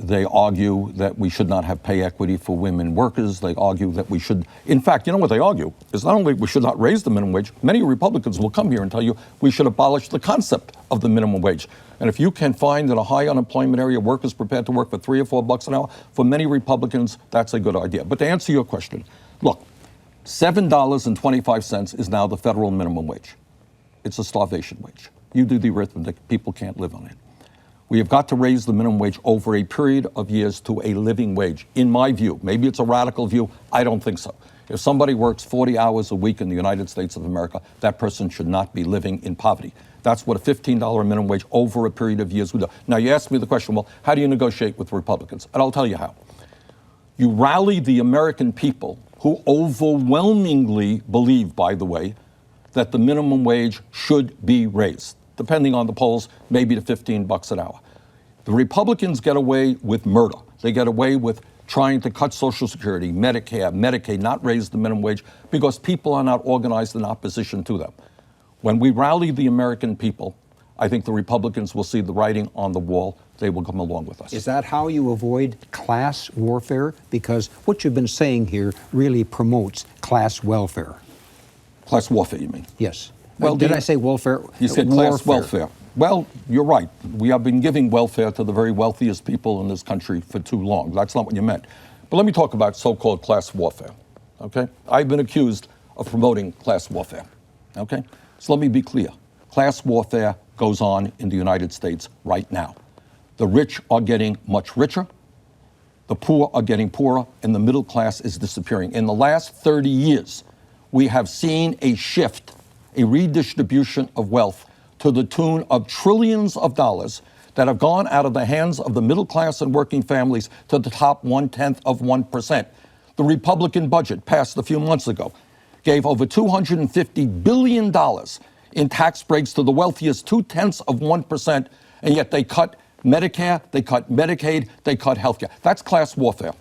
They argue that we should not have pay equity for women workers. They argue that we should, in fact, you know what they argue? Is not only we should not raise the minimum wage, many Republicans will come here and tell you we should abolish the concept of the minimum wage. And if you can find in a high unemployment area workers prepared to work for $3 or $4 an hour, for many Republicans, that's a good idea. But to answer your question, look, $7.25 is now the federal minimum wage. It's a starvation wage. You do the arithmetic, people can't live on it. We have got to raise the minimum wage over a period of years to a living wage, in my view. Maybe it's a radical view. I don't think so. If somebody works 40 hours a week in the United States of America, that person should not be living in poverty. That's what a $15 minimum wage over a period of years would do. Now, you asked me the question, well, how do you negotiate with Republicans? And I'll tell you how. You rally the American people, who overwhelmingly believe, by the way, that the minimum wage should be raised, depending on the polls, maybe to $15 an hour. The Republicans get away with murder. They get away with trying to cut Social Security, Medicare, Medicaid, not raise the minimum wage, because people are not organized in opposition to them. When we rally the American people, I think the Republicans will see the writing on the wall. They will come along with us. Is that how you avoid class warfare? Because what you've been saying here really promotes class welfare. Class warfare, you mean? Yes. Well, did I say welfare? You said class welfare. Well, you're right. We have been giving welfare to the very wealthiest people in this country for too long. That's not what you meant. But let me talk about so-called class warfare, okay? I've been accused of promoting class warfare, okay? So let me be clear. Class warfare goes on in the United States right now. The rich are getting much richer, the poor are getting poorer, and the middle class is disappearing. In the last 30 years, we have seen a shift, a redistribution of wealth to the tune of trillions of dollars that have gone out of the hands of the middle class and working families to the top 0.1%. The Republican budget passed a few months ago gave over $250 billion in tax breaks to the wealthiest 0.2%, and yet they cut Medicare, they cut Medicaid, they cut healthcare. That's class warfare.